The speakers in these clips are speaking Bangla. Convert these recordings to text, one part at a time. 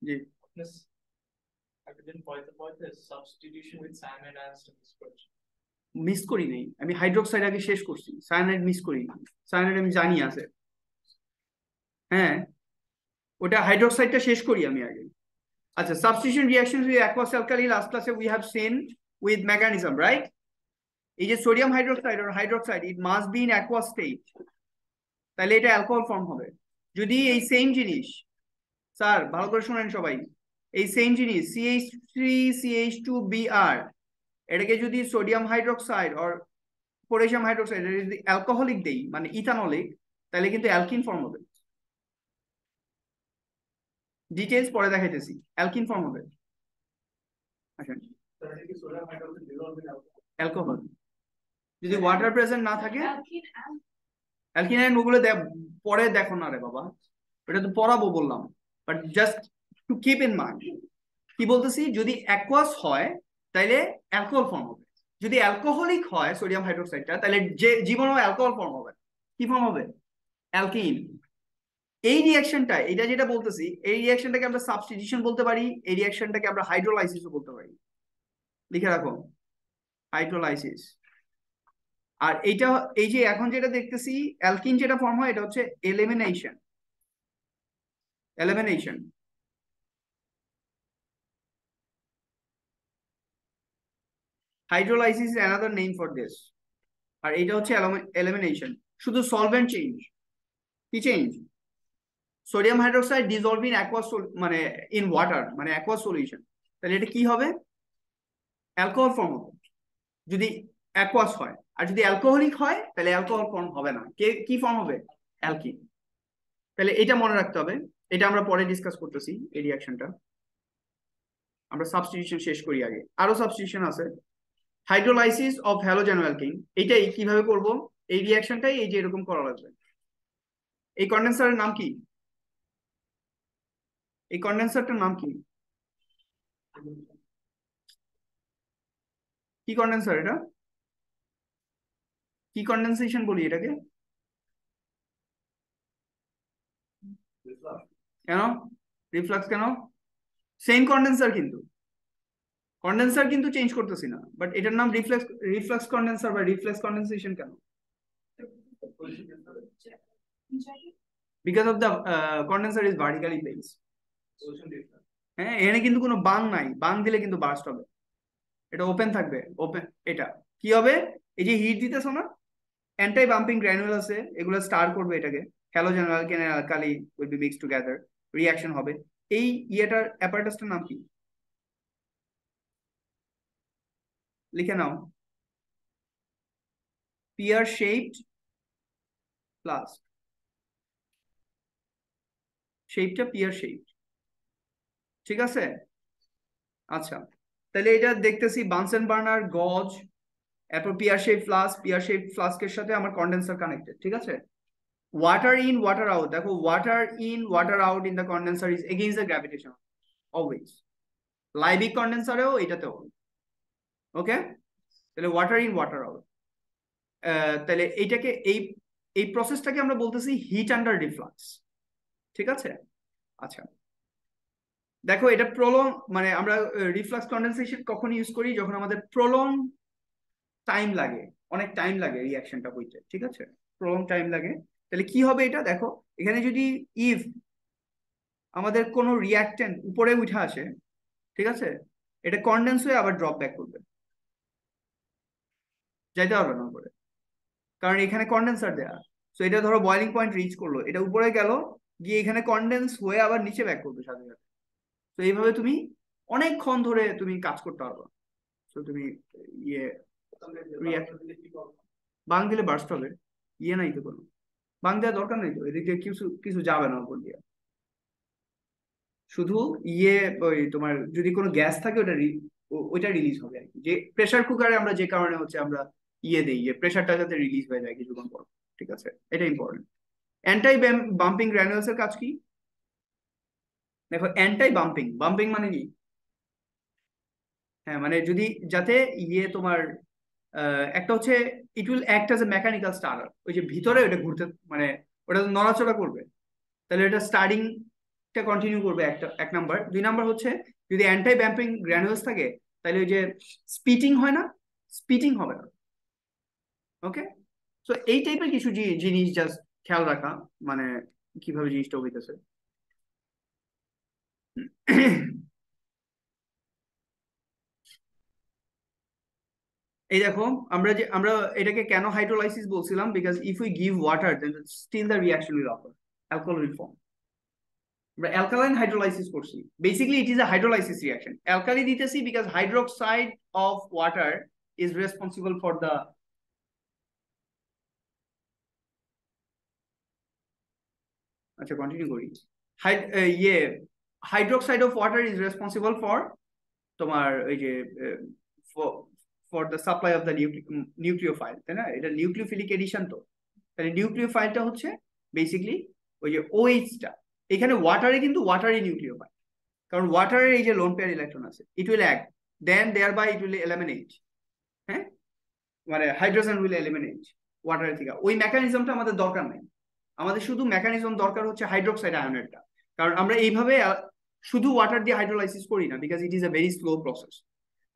G substitution with cyanide ions miss করি নাই, আমি হাইড্রোক্সাইড আগে শেষ করছি, সায়ানাইড মিস করি। সায়ানাইড আমি জানি আছে, হ্যাঁ ওটা হাইড্রোক্সাইডটা শেষ করি আমি আগে। আচ্ছা, substitution reaction with aqueous alkali, last ক্লাসে we have seen with mechanism, right? এই যে সোডিয়াম হাইড্রোক্সাইড আর hydroxide, it must be in aqueous state, তাহলে এটা অ্যালকোহল ফর্ম হবে। যদি এই সেম জিনিস, স্যার ভালো করে শুনেন সবাই, এই সেম জিনিস CH3CH2Br, এটাকে যদি সোডিয়াম হাইড্রোক্সাইড আর পটাশিয়াম হাইড্রোক্সাইড যদি অ্যালকোহলিক দেই মানে ইথানলিক, তাহলে কিন্তু অ্যালকিন ফর্ম হবে। ডিটেইলস পরে দেখাইতেছি, অ্যালকিন ফর্ম হবে। আসেন, অ্যালকোহল যদি ওয়াটার প্রেজেন্ট না থাকে, অ্যালকিন ওগুলো পরে দেখো না রে বাবা, এটা তো পড়াবো বললাম, but just to keep in mind. কি বলতেছি, যদি অ্যাকুয়াস হয় তাহলে অ্যালকোহল ফর্ম হবে, যদি অ্যালকোহলিক হয় সোডিয়াম হাইড্রোক্সাইডটা, তাহলে যে জীবনও অ্যালকোহল ফর্ম হবে। কি ফর্ম হবে? অ্যালকিন। এই রিঅ্যাকশনটা, এটা যেটা বলতেছি, এই রিঅ্যাকশনটাকে আমরা সাবস্টিটিউশন বলতে পারি, এই রিঅ্যাকশনটাকে আমরা হাইড্রোলাইসিসও বলতে পারি। লিখে রাখো, হাইড্রোলাইসিস। আর এইটা, এই যে এখন যেটা দেখতেছি অ্যালকিন যেটা ফর্ম হয়, এটা হচ্ছে elimination. Elimination, hydrolysis is another name for this. আর এটা হচ্ছে এলিমিনেশন। শুধু সলভেন্ট চেঞ্জ। কি change? Sodium hydroxide dissolve in aqueous, মানে ইন ওয়াটার, মানে অ্যাকুয়াস সলিউশন, তাহলে এটা কি হবে? অ্যালকোহল ফর্ম হবে যদি অ্যাকুয়াস হয়। আর যদি অ্যালকোহলিক হয় তাহলে অ্যালকোহল ফর্ম হবে না, কি ফর্ম হবে? অ্যালকিন। তাহলে এটা মনে রাখতে হবে, এটা আমরা পরে ডিসকাস করতেছি এই রিঅ্যাকশনটা। আমরা সাবস্টিটিউশন শেষ করি আগে, আরো সাবস্টিটিউশন আছে। হাইড্রোলাইসিস অফ হ্যালোজেনোঅ্যালকিন, এটাই কিভাবে করব, এই রিঅ্যাকশনটাই এই যে এরকম করা লাগবে। এই কন্ডেন্সারের নাম কি? এই কন্ডেন্সারটার নাম কি? কি কন্ডেন্সার এটা? কি কন্ডেনসেশন বলি এটাকে? কেন রিফ্লাক্স? কেন? সেম কন্ডেন্সার কিন্তু, কন্ডেন্সার কিন্তু চেঞ্জ করতেছি না, বাট এটার নাম রিফ্লেক্স, রিফ্লাক্স কন্ডেন্সার বা রিফ্লেক্স কন্ডেনসেশন কেন? Because of the condenser is vertically placed. হ্যাঁ, এখানে কিন্তু কোনো বাং নাই, বাং দিলে কিন্তু বার্স্ট হবে, এটা ওপেন থাকবে, ওপেন। এটা কি হবে? এই যে হিট দিতেছ না, অ্যান্টি বাম্পিং গ্র্যানুল আছে, এগুলো স্টার করবে এটাকে, হ্যালোজেন অ্যালকেন আর alkali will be mixed together, reaction হবে। এই ইয়েটার অ্যাপারেটাসটার নাম কি? লিখে নাও, পিয়ার শেপড ফ্লাস্ক। শেপটা পিয়ার শেপড, ঠিক আছে? আচ্ছা, তাহলে এটা দেখতেছি বানসেন বার্নার গজ, এরপর pear shape flask, pear shape ফ্লাস্কের সাথে আমার কন্ডেন্সার কানেক্টেড, ঠিক আছে? ওয়াটার ইন ওয়াটার আউট, দেখো water in water out in the condenser is against the gravitation always. Liebig কন্ডেন্সারেও এটাতেও, ওকে? তাহলে ওয়াটার ইন ওয়াটার আউট, তাহলে এইটাকে এই এই প্রসেসটাকে আমরা বলতেছি হিট আন্ডার রিফ্লাক্স, ঠিক আছে? আচ্ছা, দেখো এটা প্রলং, মানে আমরা রিফ্লাক্স কন্ডেনসেশন কখন ইউজ করি? যখন আমাদের প্রলং টাইম লাগে, অনেক টাইম লাগে রিঅ্যাকশনটা হইতে, ঠিক আছে? প্রলং টাইম লাগে। তাহলে কি হবে এটা দেখো, এখানে যদি ইফ আমাদের কোনো রিঅ্যাকটেন্ট উপরে উঠে আসে, ঠিক আছে, এটা কন্ডেন্স হয়ে আবার ড্রপ ব্যাক করবে, যাইতে পারবে না উপরে, কারণ এখানে কন্ডেন্সার দেয়া। তো এটা ধরো বয়লিং পয়েন্ট রিচ করলো, এটা উপরে গেল, গিয়ে এখানে কন্ডেন্স হয়ে আবার নিচে ব্যাক করবে সাথে সাথে। তো এইভাবে তুমি অনেকক্ষণ ধরে তুমি কাজ করতে পারবে। তো তুমি ইয়ে বাং দিলে বার্স্ট হবে, ইয়ে নাই তো কোনো, বাং দেওয়ার দরকার নেই তো, এদিকে কিছু কিছু যাবে না উপর দিয়ে। শুধু ইয়ে, ওই তোমার যদি কোনো গ্যাস থাকে ওটা ওইটা রিলিজ হবে আর কি, যে প্রেসার কুকারে আমরা যে কারণে হচ্ছে আমরা ইয়ে দিই, যে প্রেসারটা যাতে রিলিজ হয়ে যায় কিছুক্ষণ পর, ঠিক আছে? এটা ইম্পর্টেন্ট। অ্যান্টাই বাম্পিং গ্র্যানুলস এর কাজ কি? দেখো, অ্যান্টাই বাম্পিং, বাম্পিং মানে কি? হ্যাঁ, মানে যদি যাতে ইয়ে তোমার একটা হচ্ছে ইট will act as a mechanical starter, ওই যে ভিতরে ওটা ঘুরতে, মানে ওটা নড়াচড়া করবে, তাহলে এটা স্টার্টিং এটা কন্টিনিউ করবে এক নাম্বার। 2 নাম্বার হচ্ছে যদি অ্যান্টি ব্যাম্পিং গ্র্যানুলস থাকে তাহলে ওই যে স্পিটিং হয় না, স্পিটিং হবে না। ওকে, তো এই টাইপের কিছু জিনিস জাস্ট খেয়াল রাখা, মানে কিভাবে জিনিসটা হইতেছে। এই দেখো, আমরা এটাকে কেন হাইড্রোলাইসিস বলছিলাম, because if we give water then still the reaction will occur, alcohol will form. আমরা অ্যালকালাইন হাইড্রোলাইসিস করছি, basically it is a hydrolysis reaction. Alkali দিতেছি because hydroxide of water is responsible for the, আচ্ছা কন্টিনিউ করি। ইয়ে hydroxide of water is responsible for তোমার ওই যে for the supply of the nucleophile, তাই না? এটা নিউক্লিওফিলিক এডিশন। তো তাহলে নিউক্লিওফাইলটা হচ্ছে বেসিক্যালি ওই যে ওএইচটা, এখানে ওয়াটারে কিন্তু ওয়াটারই নিউক্লিওফাইল, কারণ ওয়াটারের এই যে লোন পেয়ার ইলেকট্রন আছে, it will act then thereby it will eliminate, হ্যাঁ, মানে হাইড্রোজেন উইল এলিমিনেট ওয়াটারের থেকে। ওই মেকানিজমটা আমাদের দরকার নেই, আমাদের শুধু মেকানিজম দরকার হচ্ছে হাইড্রোক্সাইড আয়নেরটা। কারণ আমরা এইভাবে শুধু ওয়াটার দিয়ে হাইড্রোলাইসিস করি না, because it is a very slow process.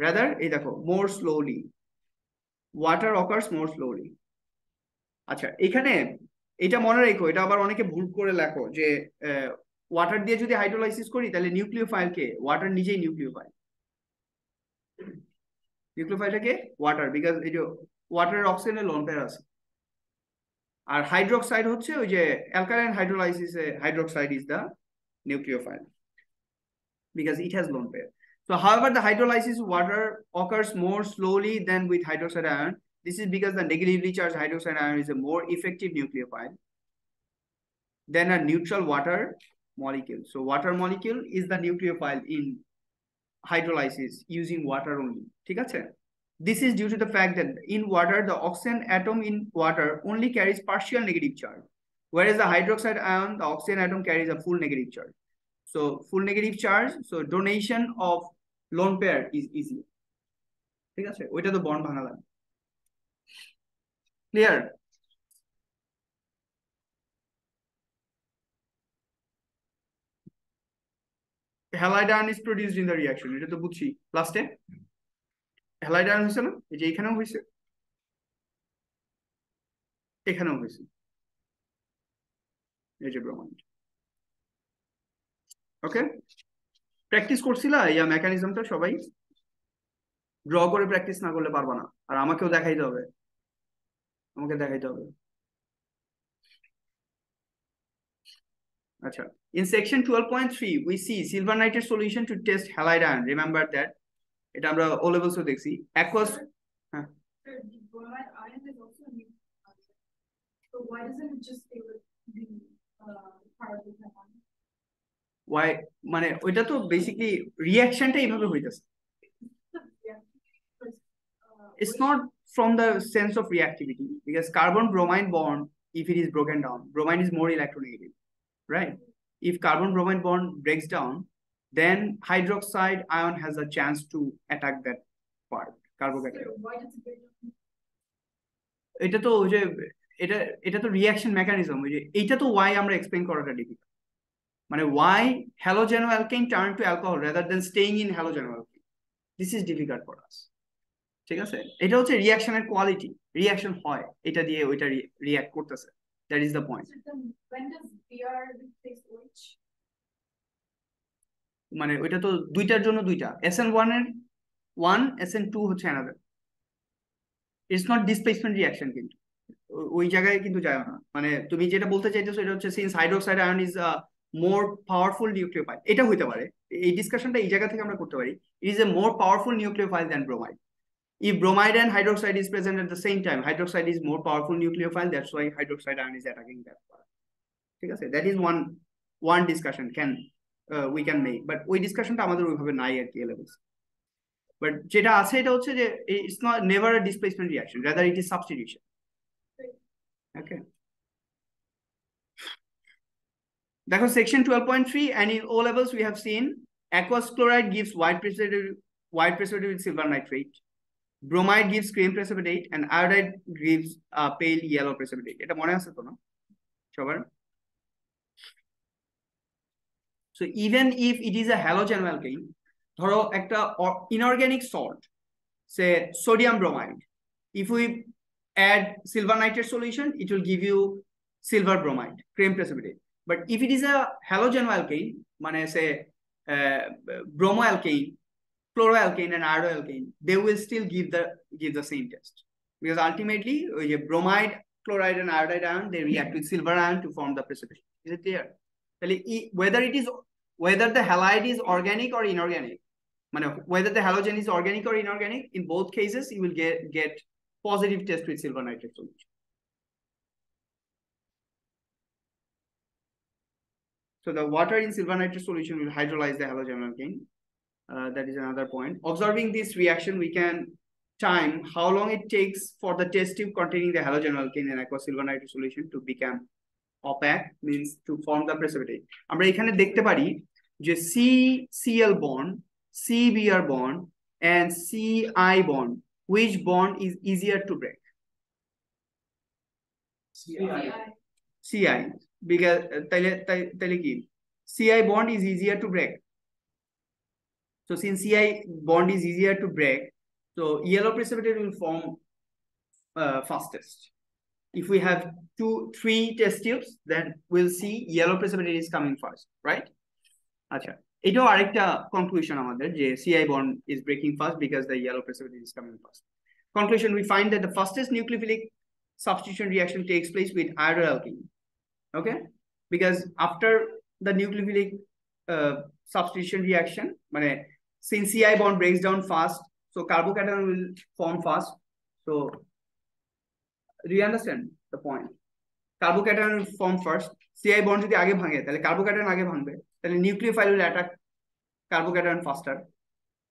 Rather এই দেখো, more slowly water occurs more slowly. আচ্ছা, এখানে এটা মনে রেখো, এটা আবার অনেকে ভুল করে লেখো যে ওয়াটার দিয়ে যদি হাইড্রোলাইসিস করি তাহলে নিউক্লিওফাইল কে? ওয়াটার নিজেই নিউক্লিওফাইল। নিউক্লিওফাইলটা কে? ওয়াটার, বিকজ এই যে ওয়াটারের অক্সিজেনের লোন পেয়ার আছে। আর হাইড্রোক্সাইড হচ্ছে ওই যে অ্যালকালাইন হাইড্রোলাইসিসে hydroxide is the nucleophile because it has lone pair. So however the hydrolysis of water occurs more slowly than with hydroxide ion. This is because the negatively charged hydroxide ion is a more effective nucleophile than a neutral water molecule. So water molecule is the nucleophile in hydrolysis using water only. ঠিক আছে? This is due to the fact that in water the oxygen atom in water only carries partial negative charge, whereas the hydroxide ion the oxygen atom carries a full negative charge. So full negative charge, so donation of lone pair is easy. ঠিক আছে, ওইটা তো বন্ড ভাঙা লাগে। Clear? Halide ion is produced in the reaction, এটা তো বুঝছি। লাস্টে হ্যালাইড আয়ন হয়েছে না? এই যে এখানেও হয়েছে, এখানেও হয়েছে, এই যে ব্রোমাইড। ওকে, প্র্যাকটিস করছিলা ইয়া মেকানিজমটা সবাই? ড্র করে প্র্যাকটিস না করলে পারবা না, আর আমাকেও দেখাইতে হবে, আমাকে দেখাইতে হবে। আচ্ছা, in section 12.3 we see silver nitrate solution to test halide ion. Remember that এটা আমরা ও লেভেলসও দেখছি। aqueous, হ্যাঁ, The bromide ion is also a new concept. So why doesn't it just stay with the carbon ion? why, মানে ওইটা তো বেসিক্যালি রিঅ্যাকশনটা এইভাবে হইতাছে। Yeah. It's not from the sense of reactivity, because carbon bromine bond, if it is broken down, bromine is more electronegative, right? If carbon bromine bond breaks down, then hydroxide ion has a chance to attack that part, carbocation. So why does it break down? এটা তো ওই যে এটা এটা তো রিঅ্যাকশন মেকানিজম, ওই যে এইটা তো ওয়াই আমরা এক্সপ্লেইন করাটা ডিফিকাল্ট, মানে why halogenoalkane turn to alcohol rather than staying in halogenoalkane, this is difficult for us. ঠিক আছে, এটা হচ্ছে রিঅ্যাকশনের কোয়ালিটি, রিঅ্যাকশন হয় এটা দিয়ে ওইটা রিঅ্যাক্ট করতেছে, that is the point. So then when does Br replace OH? মানে ওইটা তো দুইটার জন্য দুইটা, SN1 এর ওয়ান, SN2 হচ্ছে another. It's not displacement reaction, কিন্তু ওই জায়গায় কিন্তু যায় না। মানে তুমি যেটা বলতে চাইতেছো এটা হচ্ছে since hydroxide ion is more powerful nucleophile, এটা হইতে পারে, এই ডিসকাশনটা এই জায়গা থেকে আমরা করতে পারি। ইট is A more powerful nucleophile than bromide. If bromide and hydroxide is present at the same time, hydroxide is more powerful nucleophile, that's why hydroxide ion is attacking that part. ঠিক আছে, that is one discussion we can make, but ওই ডিসকাশনটা আমাদের ওইভাবে নাই আর কি লেভেলস। বাট যেটা আছে এটা হচ্ছে যে it's not never a displacement reaction, rather it is substitution. Okay, দেখো section 12.3, and in O levels we have seen aqueous chloride gives white precipitate with silver nitrate, bromide gives cream precipitate, and iodide gives pale yellow precipitate. এটা মনে আছে তো না সবার? So even if it is a halogenoalkane, ধরো একটা inorganic salt, say sodium bromide, if we add silver nitrate solution, it will give you silver bromide, creme precipitate. But if it is a halogenoalkane, মানে say bromoalkane, chloroalkane and iodoalkane, they will still give the same test, because ultimately bromide, chloride and iodide ion, they react with silver ion to form the precipitation. Is it clear? Whether the halide is organic or inorganic, whether the halogen is organic or inorganic, in both cases you will get positive test with silver nitrate solution. So the water in silver nitrate solution will hydrolyze the halogenoalkane. That is another point. Observing this reaction, we can time how long it takes for the test tube containing the halogenoalkane in aqueous silver nitrate solution to become opaque, means to form the precipitate. আমরা এখানে দেখতে পারি যে CCl bond, CBr bond and CI bond, which bond is easier to break? CI, because তাইলে কি CI bond is easier to break. So since CI bond is easier to break, so yellow precipitate will form fastest. If we have 2-3 test tubes, then we'll see yellow precipitate is coming first, right? আচ্ছা, এটাও আরেকটা conclusion আমাদের যে CI bond is breaking fast because the yellow precipitate is coming first. Conclusion, we find that the fastest nucleophilic substitution reaction takes place with iodoalkane. Okay, because after the nucleophilic substitution reaction, since CI bond breaks down fast, so carbocation will form fast. So do you understand the point? Carbocation will form first. CI bond যদি আগে ভাঙে তাহলে carbocation আগে ভাঙবে, তাহলে nucleophile will attack carbocation faster,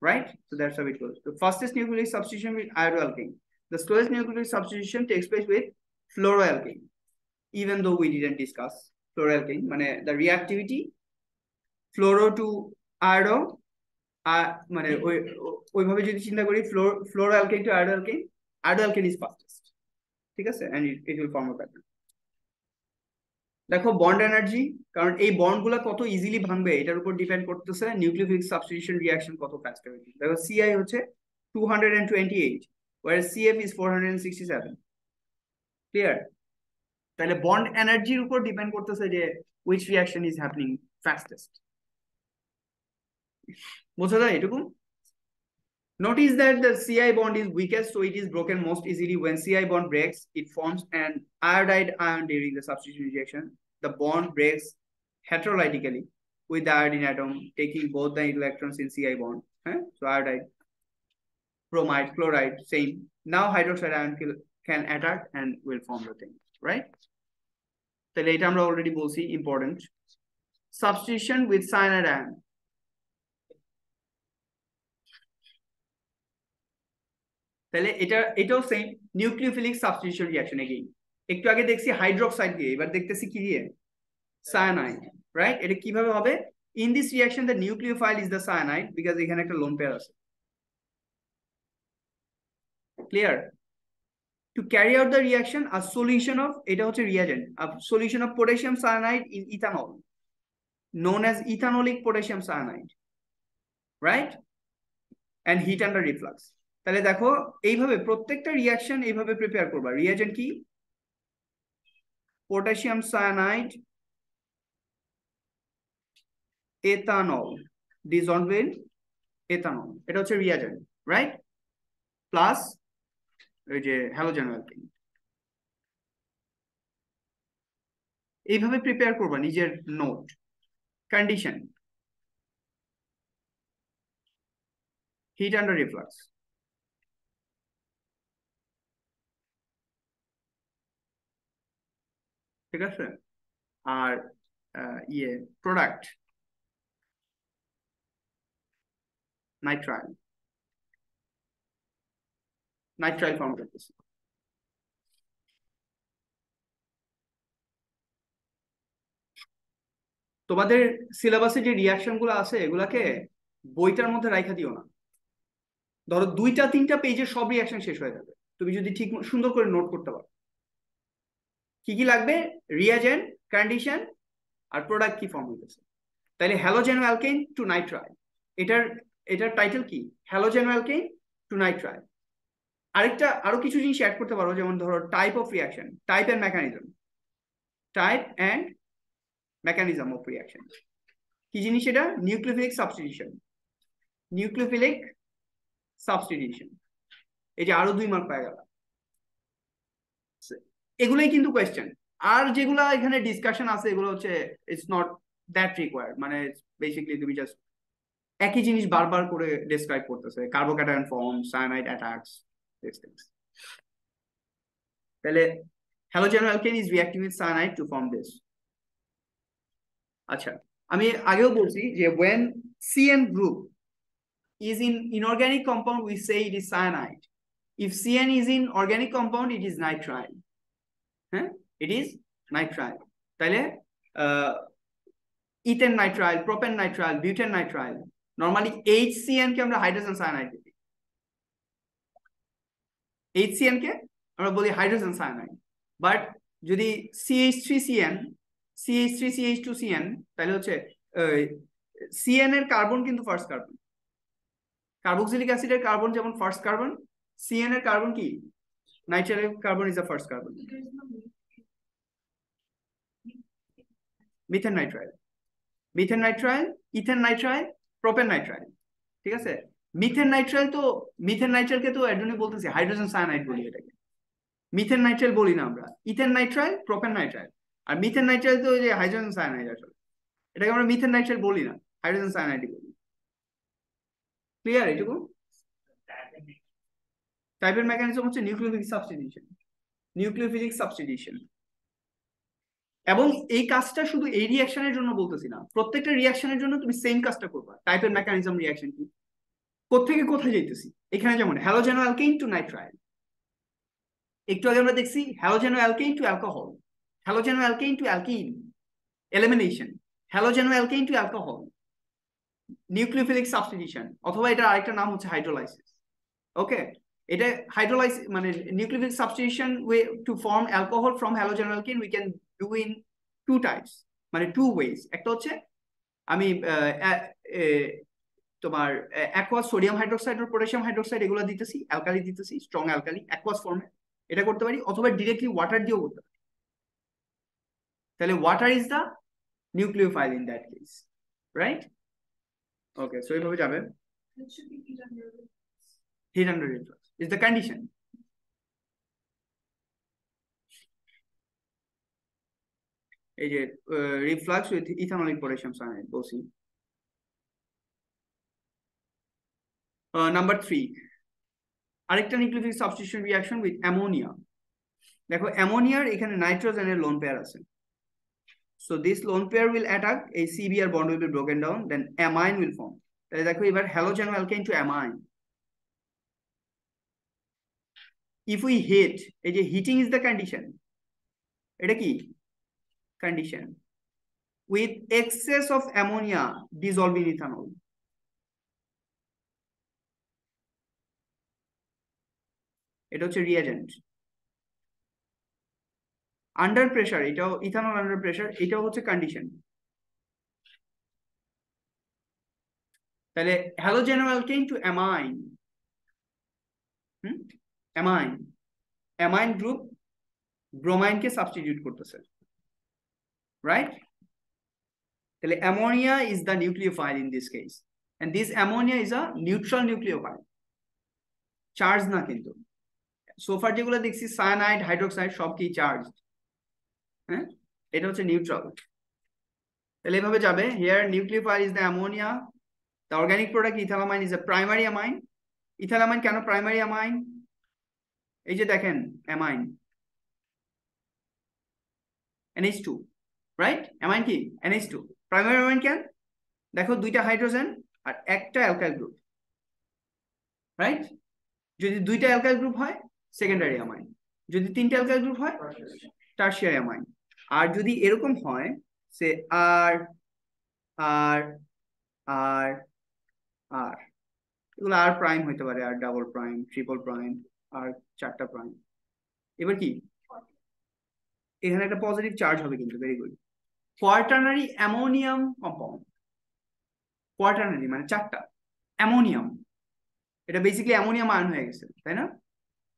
right? So that's how it goes. The fastest nucleophilic substitution with iodoalkane. The slowest nucleophilic substitution takes place with fluoroalkane. Even though we didn't discuss fluoroalkane, the reactivity fluoro to iodo, ওইভাবে যদি চিন্তা করি fluoroalkane to iodoalkane is fastest, ঠিক আছে, and it will form a pattern. দেখো বন্ড এনার্জি, কারণ এই বন্ড গুলা কত ইজিলি ভাঙবে এটার উপর ডিপেন্ড করতেছে নিউক্লিওফিলিক সাবস্টিটিউশন রিঅ্যাকশন কত ফাস্ট হবে। দেখো CI হচ্ছে 228 whereas CF is 467, ক্লিয়ার? তাহলে বন্ড এনার্জির উপর ডিপেন্ড করতেছে যে which reaction is happening fastest. বোঝা যায় এটুকু? Notice that the CI bond is weakest, so it is broken most easily. When CI bond breaks, it forms an iodide ion during the substitution reaction. The bond breaks heterolytically with the iodine atom taking both the electrons in CI bond. So iodide, bromide, chloride, same. Now hydroxide ion can attack and will form the thing, right? So later আমরা already বলছি important. Substitution with cyanide ion. তাহলে এটাও same nucleophilic substitution reaction. Again একটু আগে দেখছি হাইড্রোক্সাইড দিয়ে, এবার দেখতেছি কি দিয়ে? Cyanide, right? এটা কিভাবে হবে? In this reaction the nucleophile is the cyanide because এখানে একটা লোন পেয়ার আছে, clear? To carry out the reaction a solution of, এটা হচ্ছে reagent, a solution of potassium cyanide in ethanol known as ethanolic potassium cyanide, right? And heat under reflux. তাহলে দেখো এইভাবে প্রত্যেকটা রিঅ্যাকশন এইভাবে প্রিপেয়ার করবা। রিঅ্যাজেন্ট কি? Potassium cyanide, ethanol, dissolved in ethanol, এটা হচ্ছে রিঅ্যাজেন্ট, রাইট? প্লাস ওই যে হ্যালোজেনোঅ্যালকেন। এইভাবে প্রিপেয়ার করবা নিজের note. Condition, heat under reflux, ঠিক আছে? আর প্রোডাক্ট নাইট্রাইল ফর্ম করতেছে। তোমাদের সিলেবাসে যে রিঅ্যাকশন গুলো আছে এগুলাকে বইটার মধ্যে রাখা দিও না। ধরো 2-3 পেজে সব রিঅ্যাকশন শেষ হয়ে যাবে, তুমি যদি ঠিক সুন্দর করে নোট করতে পারো কি কি লাগবে, রিঅ্যাজেন্ট, কন্ডিশন আর প্রোডাক্ট কি ফর্ম হইতেছে। তাহলে হ্যালোজেনোঅ্যালকেন টু নাইট্রাইল, এটার এটার টাইটেল কি? Halogenoalkane to nitrile. আরো কিছু জিনিস অ্যাড করতে পারো, যেমন ধরো type of reaction, type and mechanism, type and mechanism of reaction. কি জিনিস এটা? Nucleophilic substitution, nucleophilic substitution. এই যে আরো 2 মার্ক পাওয়া গেল। এগুলোই কিন্তু কোয়েশ্চেন। আর যেগুলা এখানে ডিসকাশন আছে এগুলো হচ্ছে ইটস নট দ্যাট রিকোয়ার্ড, মানে বেসিক্যালি তুমি জাস্ট একই জিনিস বারবার করে ডেসক্রাইব করতেছে, carbocation form, cyanide attacks, this things. তাহলে halogenoalkane is reacting with cyanide to form this. আচ্ছা, আমি আগেও বলছি যে when CN group is in inorganic compound we say it is cyanide, if CN is in organic compound it is nitrile, হ্যাঁ, it is nitrile। তাহলে ethane nitrile, propane nitrile, butane nitrile, normally HCN কে আমরা হাইড্রোজেন সায়ানাইড বলি, HCN কে আমরা বলি হাইড্রোজেন সায়ানাইড। বাট যদি CH3CN, CH3CH2CN, তাহলে হচ্ছে CN এর কার্বন কিন্তু ফার্স্ট কার্বন, কার্বক্সিলিক অ্যাসিডের কার্বন যেমন ফার্স্ট কার্বন, CN এর কার্বন কি? নাইট্রাইলের carbon is the first carbon. Methane nitrile, methane nitrile, ethane nitrile, propane nitrile, ঠিক আছে। মিথেন নাইট্রাইল তো, মিথেন নাইট্রাইলকে তো এর জন্য বলতেছি হাইড্রোজেন সায়ানাইড বলি এটাকে, মিথেন নাইট্রাইল বলি না আমরা। ইথেন নাইট্রাইল, প্রোপেন নাইট্রাইল, আর মিথেন নাইট্রাইল তো ওই যে হাইড্রোজেন সায়ানাইড, আসলে এটাকে আমরা মিথেন নাইট্রাইল বলি না, হাইড্রোজেন সায়ানাইড বলি। ক্লিয়ার এটুকু? টাইপের মেকানিজম হচ্ছে নিউক্লিওফিলিক সাবস্টিটিউশন, নিউক্লিওফিলিক সাবস্টিটিউশন। এবং এই কাজটা শুধু এই রিঅ্যাকশনের জন্য বলতেছি না, প্রত্যেকটা রিঅ্যাকশনের জন্য তুমি সেম কাজটা করবা। টাইপের মেকানিজম রিঅ্যাকশন কি, কোথেকে কোথায় যাইতেছি। এখানে যেমন হ্যালোজেনোঅ্যালকেন টু নাইট্রাইল, একটু আগে আমরা দেখছি halogenoalkane to alcohol, halogenoalkane to alkene, elimination, halogenoalkane to alcohol, nucleophilic substitution, অথবা এটা আরেকটা নাম হচ্ছে হাইড্রোলাইসিস। ওকে, এটা হাইড্রোলাইসিস মানে nucleophilic substitution way to form alcohol from halogenoalkane we can do in 2 types, মানে 2 ওয়েজ। একটা হচ্ছে আমি তোমার অ্যাকোয়াস সোডিয়াম হাইড্রোক্সাইড আর পটাশিয়াম হাইড্রোক্সাইড এগুলো দিতেছি, অ্যালকালি দিতেছি, স্ট্রং অ্যালকালি অ্যাকোয়াস ফর্মে, এটা করতে পারি, অথবা ডিরেক্টলি ওয়াটার দিয়েও করতে পারি। তাহলে water is the nucleophile in that case, right? Okay, so এইভাবে যাবে। It should be heat under. Heat under reflux is the condition. এই যে রিফ্লাক্স উইথ ইথানলিক পটাশিয়াম সায়ানাইড বলছি। নাম্বার 3, আরেকটা nucleophilic substitution reaction with ammonia. দেখো অ্যামোনিয়ার এখানে নাইট্রোজেনের লোন পেয়ার আছে, so this lone pair will attack, a CBr bond will be broken down, then amine will form. তাহলে দেখো এবার halogenoalkane to amine, if we heat, এই যে হিটিং ইজ দ্য কন্ডিশন, এটা কি condition, with excess of ammonia dissolved in ethanol, এটা হচ্ছে রিএজেন্ট। আন্ডার প্রেসার, এটাও ইথানল আন্ডার প্রেসার, এটাও হচ্ছে কন্ডিশন। তাহলে halogenoalkane to amine, amine, amine group ব্রোমাইনকে সাবস্টিটিউট করতেছে, রাইট? তাহলে ammonia is the nucleophile in this case, and this ammonia is a neutral nucleophile, charge না কিন্তু। সোফার যেগুলো দেখছি সায়ানাইড, হাইড্রোক্সাইড সব কি চার্জ, হ্যাঁ, এটা হচ্ছে নিউট্রাল। তাহলে এভাবে যাবে, here nucleophile is the ammonia, the organic product ethylamine is a primary amine. Ethylamine কেন প্রাইমারি অ্যামাইন? এই যে দেখেন অ্যামাইন NH2, রাইট? অ্যামাইন কি NH2, প্রাইমারি অ্যামাইন কেন? দেখো 2টা হাইড্রোজেন আর একটা অ্যালকাইল গ্রুপ, রাইট? যদি 2টা অ্যালকাইল গ্রুপ হয় সেকেন্ডারি অ্যামাইন, যদি 3টা অ্যালকাইল গ্রুপ হয় টারশিয়ারি অ্যামাইন। আর যদি এরকম হয় সে আর আর আর আর এগুলো আর প্রাইম হইতে পারে, আর ডাবল প্রাইম, ট্রিপল প্রাইম, আর 4টা প্রাইম। এবার কি এখানে একটা পজিটিভ চার্জ হবে কিন্তু, very good. Quaternary ammonium compound, quaternary মানে চারটা। অ্যামোনিয়াম, এটা বেসিক্যালি অ্যামোনিয়াম আয়ন হয়ে গেছে, তাই না?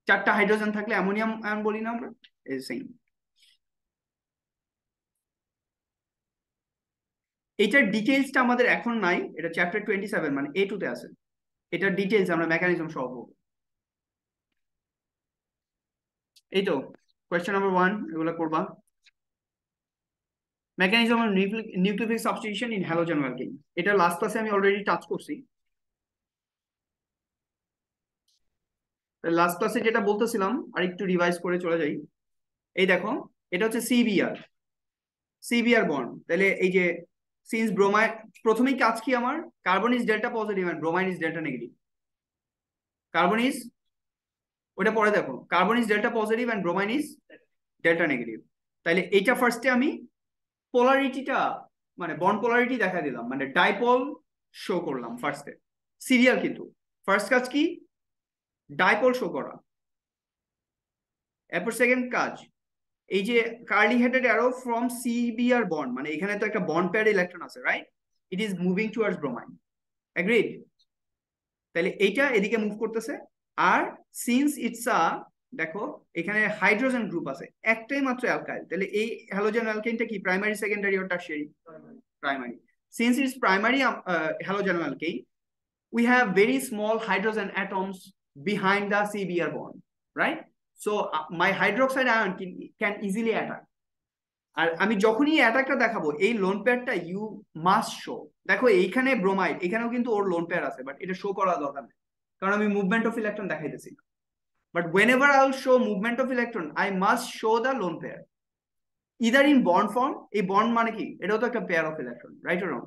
চারটা হাইড্রোজেন থাকলে অ্যামোনিয়াম আয়ন বলি না আমরা? এই সেম। এটার ডিটেইলসটা আমাদের এখন নাই, এটা চ্যাপ্টার 27 মানে A2 তে আছে। এটার ডিটেইলস আমরা মেকানিজম সহ পড়বো। এই তো কোয়েশ্চেন নাম্বার 1 এগুলো করবা। Mechanism of nucleophilic substitution in halogen alkane, এটা লাস্ট ক্লাসে আমি অলরেডি টাচ করছি। লাস্ট ক্লাসে যেটা বলতেছিলাম আর একটু রিভাইজ করে চলে যাই। এই দেখো, এটা হচ্ছে সিবিআর বন্ড। তাহলে এই যে সিন্স ব্রোমাইড, প্রথমেই কাজ কি আমার, carbon is delta positive and bromine is delta negative. Carbon is, ওটা পরে দেখো, carbon is delta positive and bromine is delta negative. তাহলে এইটা ফার্স্টে আমি পোলারিটিটা মানে বন্ড পোলারিটি দেখা দিলাম, মানে ডাইপোল শো করলাম ফার্স্টে। সিরিয়াল কিন্তু ফার্স্ট কাজ কি, ডাইপোল শো করা। এরপর সেকেন্ড কাজ, এই যে curly headed arrow from CBR bond, মানে এখানে তো একটা বন্ড পেয়ার ইলেকট্রন আছে, right? It is moving towards bromine. Agreed? তাহলে এইটা এদিকে মুভ করতেছে। আর সিন্স ইটস আ, দেখো এখানে হাইড্রোজেন গ্রুপ আছে, একটাই মাত্র অ্যালকাইল, তাহলে এই হ্যালোজেন অ্যালকেনটা কি primary, secondary or tertiary? Primary. Since it's primary halogen alkane, we have very small hydrogen atoms behind the CBr bond, right? So my hydroxide ion can easily attack. আর আমি যখনই অ্যাটাকটা দেখাবো, এই লোন পেয়ারটা ইউ মাস্ট শো। দেখো এইখানে ব্রোমাইড, এখানেও কিন্তু ওর লোন পেয়ার আছে, বাট এটা শো করা দরকার নেই, কারণ আমি মুভমেন্ট অফ ইলেকট্রন দেখাইতেছি। But whenever I will show movement of electron, I must show the lone pair either in bond form, এই বন্ড মানে কি, এটাও তো একটা pair of electron, right or wrong?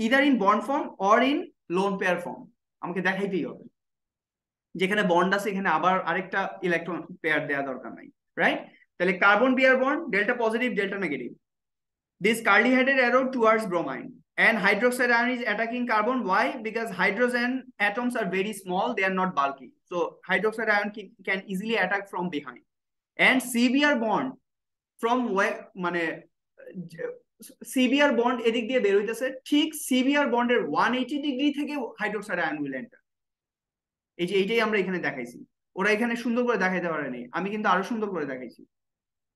either in bond form or in lone pair form, আমাকে দেখাইতেই হবে। যেখানে বন্ড আছে এখানে আবার আরেকটা ইলেকট্রন পেয়ার দেওয়া দরকার নাই, রাইট? তাহলে carbon BR bond, delta positive delta negative, this curly headed arrow towards bromine, and hydroxide ion is attacking carbon. Why? Because hydrogen atoms are very small, they are not bulky, so hydroxide ion can easily attack from behind. And CBr bond from where মানে সিবিআর বন্ড এদিক দিয়ে বের হইতেছে, ঠিক সিবিআর বন্ডের 180 ডিগ্রি থেকে হাইড্রোক্সাইড আয়ন উইল এন্টার। এই যে এইটাই আমরা এখানে দেখাইছি, ওরা এখানে সুন্দর করে দেখাইতে পারেনি, আমি কিন্তু আরো সুন্দর করে দেখাইছি।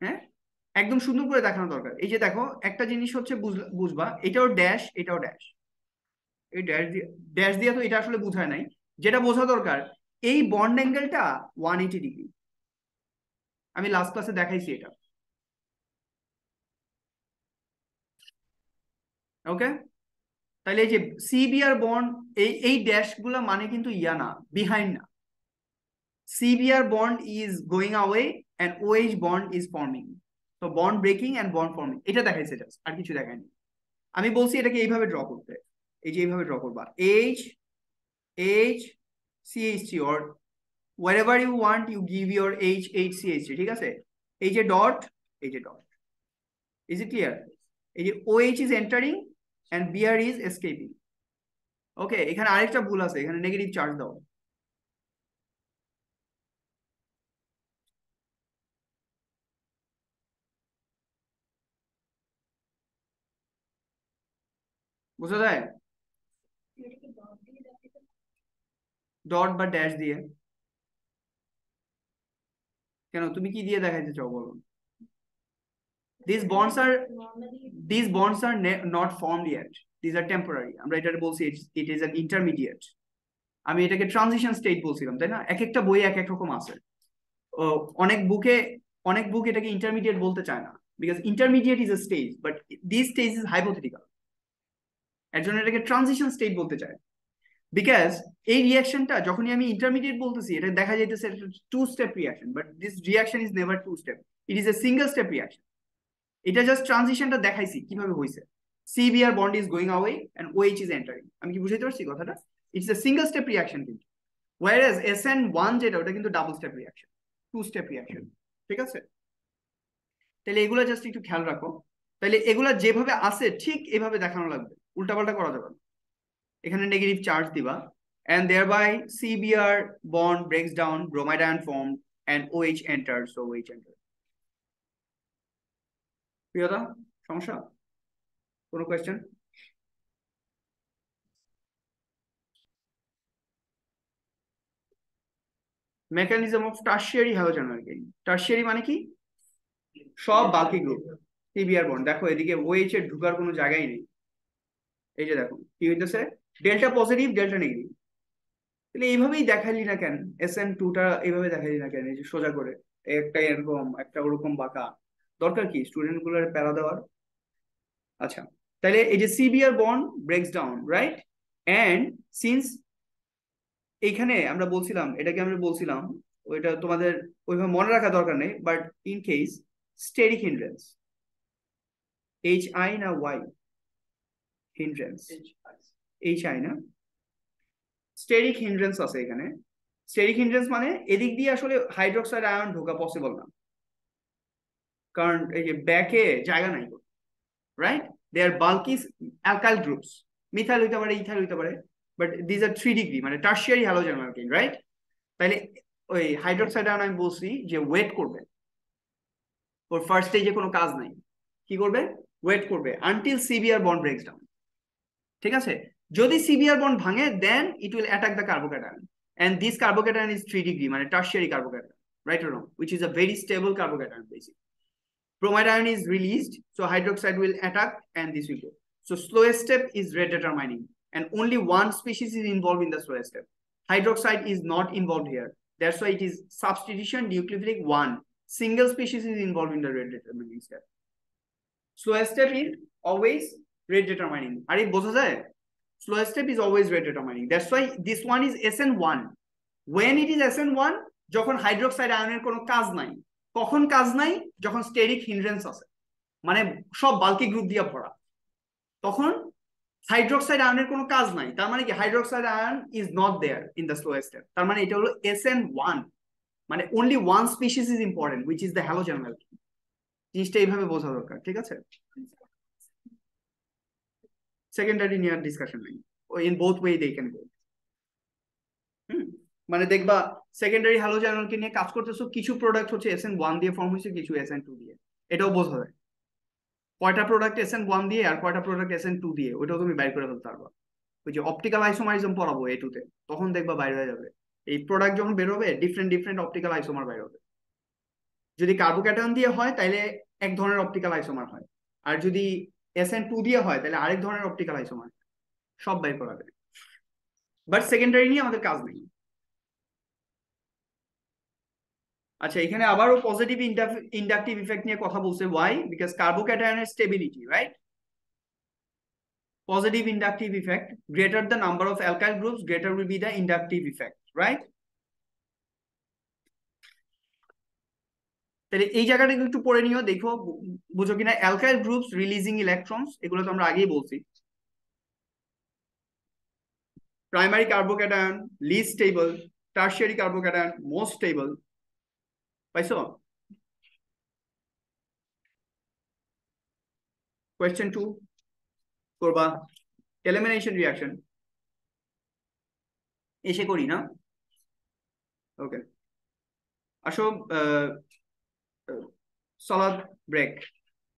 হ্যাঁ, একদম সুন্দর করে দেখানো দরকার। এই যে দেখো, একটা জিনিস হচ্ছে বুঝবা, এটাও ড্যাশ এটাও ড্যাশ, এই ড্যাশ দিয়ে তো এটা আসলে বোঝায় নাই। যেটা বোঝা দরকার, এই বন্ড অ্যাঙ্গেলটা 180 ডিগ্রি, আমি লাস্ট ক্লাসে দেখাইছি এটা। ওকে, তাহলে এই যে সিবিআর বন্ড, এই ড্যাশ গুলা মানে কিন্তু ইয়া না, বিহাইন্ড না। CBr bond is going away and OH bond is forming. So bond breaking and bond forming, এটা দেখাইছে জাস্ট, আর কিছু দেখায়নি। আমি বলছি এটাকে এইভাবে ড্র করতে, এই যে এইভাবে ড্র করবা, H H CH3 or wherever you want you give your H CH3, ঠিক আছে? এই যে ডট, এই যে ডট, is it clear? এই যে OH is entering and Br is escaping. ওকে, এখানে আরেকটা ভুল আছে, এখানে নেগেটিভ চার্জ দাও। বুঝা যায়? ডট বা ড্যাশ দিয়ে। কেন, তুমি কি দিয়ে দেখাইতে চাও বলো? these bonds are these bonds are not formed yet, these are temporary, আমরা এটা বলছি it is an intermediate। আমি এটাকে ট্রানজিশন স্টেট বলছিলাম, তাই না? এক একটা বই এক এক রকম আছে। অনেক বুকে অনেক বুক এটাকে ইন্টারমিডিয়েট বলতে চায় না, because intermediate is a stage, but this stage is hypothetical. এর জন্য এটাকে ট্রানজিশন স্টেট বলতে চায়, বিকজ এই রিয়াকশনটা যখনই আমি ইন্টারমিডিয়েট বলতেছি, এটা দেখা যাইতেছে two step reaction, but this reaction is never two step, it is a single step reaction. এটা জাস্ট ট্রানজিশনটা দেখাইছি কিভাবে হয়েছে। CBr bond is going away and OH is entering, আমি কি বুঝাইতে পারছি কথাটা? It's a single step reaction কিন্তু, whereas SN1 যেটা, ওটা কিন্তু double step reaction, two step reaction, ঠিক আছে? তাহলে এগুলো জাস্ট একটু খেয়াল রাখো। তাহলে এগুলা যেভাবে আছে ঠিক এভাবে দেখানো লাগবে, উল্টাপাল্টা করা যাবে না। এখানে নেগেটিভ চার্জ দিবা, and thereby CBr bond breaks down, bromide ion formed and OH enters, so OH enters। প্রিয়তা, সমস্যা? কোনো question? Mechanism of tertiary halogen alkane. Tertiary মানে কি? সব বাল্কি গ্রুপ। সিবিআর বন্ড দেখো এদিকে ওএইচ এর ঢুকার কোনো জায়গাই নেই। এই যে দেখো কি হইতেছে, ডেল্টা পজিটিভ ডেল্টা নেগেটিভ। তাহলে এইভাবেই দেখালি না কেন, SN2টা এইভাবে দেখালি না কেন, এই যে সোজা করে একটা এরকম একটা ওরকম বাঁকা, দরকার কি স্টুডেন্ট গুলোর প্যারা দেওয়ার? আচ্ছা, তাহলে এই যে C B R bond breaks down, right? And since এইখানে আমরা বলছিলাম, এটাকে আমরা বলছিলাম, ওইটা তোমাদের ওইভাবে মনে রাখা দরকার নেই, but in case steric hindrance, HI না ওয়াই? হিন্ড্রেন্স HI না, স্টেরিক হিন্ড্রেন্স আছে এখানে। স্টেরিক হিন্ড্রেন্স মানে এদিক দিয়ে আসলে হাইড্রোক্সাইড আয়ন ঢোকা পসিবল না, কারণ এই যে ব্যাকে জায়গা নাই, রাইট? দে আর বাল্কি অ্যালকাইল গ্রুপস, মিথাইল হইতে পারে, ইথাইল হইতে পারে, বাট দিজ আর 3 ডিগ্রি, মানে টারশিয়ারি হ্যালোজেন অ্যালকেন, রাইট? তাইলে ওই হাইড্রোক্সাইড আয়ন আমি বলছি যে ওয়েট করবে, ওর ফার্স্ট স্টেজে কোনো কাজ নাই, কি করবে? ওয়েট করবে until CBR bond breaks down. ঠিক আছে, যদি সিবিআর বন্ড ভাঙে then it will attack the carbocation, and this carbocation is 3 degree, মানে tertiary carbocation, right or wrong, which is a very stable carbocation basically. Bromide ion is released, so hydroxide will attack and this will go. So slowest step is rate determining, and only one species is involved in the slowest step. Hydroxide is not involved here. That's why it is substitution nucleophilic 1. Single species is involved in the rate determining step. Slowest step is always rate determining. Are you both of slowest step is always rate determining. That's why this one is SN1. When it is SN1, যখন হাইড্রোক্সাইড আয়নের কোনো কাজ নাই। কখন কাজ নাই? যখন স্টেরিক হিন্ড্রেন্স আছে, মানে সব বাল্কি গ্রুপ দিয়ে ভরা, তখন হাইড্রোক্সাইড আয়নের কোনো কাজ নাই। তার মানে কি hydroxide ion is not there in the slowest step. তার মানে এটা হলো SN1, মানে only one species is important, which is the halogen alkane. জিনিসটা এইভাবে বোঝা দরকার, ঠিক আছে? সেকেন্ডারি নিয়ে আর ডিসকাশন নেই, in both way they can go. মানে দেখবা সেকেন্ডারি হ্যালোজেন অ্যালকেন নিয়ে কাজ করতেছো, কিছু প্রোডাক্ট হচ্ছে SN1 দিয়ে ফর্ম হয়েছে, কিছু SN2 দিয়ে, এটাও বোঝা যায়। কয়টা প্রোডাক্ট SN1 দিয়ে আর কয়টা প্রোডাক্ট SN2 দিয়ে, ওইটাও তুমি বাইর করে ফেলতে পারবা। ওই যে অপটিক্যাল আইসোমারিজম পড়াবো A2 তে, তখন দেখবা বাইরে হয়ে যাবে। এই প্রোডাক্ট যখন বের হবে ডিফারেন্ট ডিফারেন্ট অপটিক্যাল আইসোমার বাইর হবে। যদি কার্বোক্যাটায়ন দিয়ে হয় তাহলে এক ধরনের অপটিক্যাল আইসোমার হয়, আর যদি SN2 দিয়ে হয় তাহলে আরেক ধরনের অপটিক্যাল আইসোমার, সব বাইর করা যাবে। বাট সেকেন্ডারি নিয়ে আমাদের কাজ নেই। আচ্ছা, এখানে আবারও পজিটিভ ইন্ডাকটিভ ইফেক্ট নিয়ে কথা বলছে। ওয়াই? বিকজ কার্বোক্যাটায়নের stability, right? Positive inductive effect, greater the number of alkyl groups, greater will be the inductive effect, right? তাহলে এই জায়গাটা একটু পড়ে নিও, দেখো বুঝো কিনা। অ্যালকাইল গ্রুপস রিলিজিং ইলেকট্রনস, এগুলো তো আমরা আগেই বলছি। Primary carbocation least stable, tertiary carbocation most stable. পাইছো? কোয়েশ্চেন 2 করবা, এলিমিনেশন রিঅ্যাকশন এসে করি না? ওকে, আসো সালাদ ব্রেক।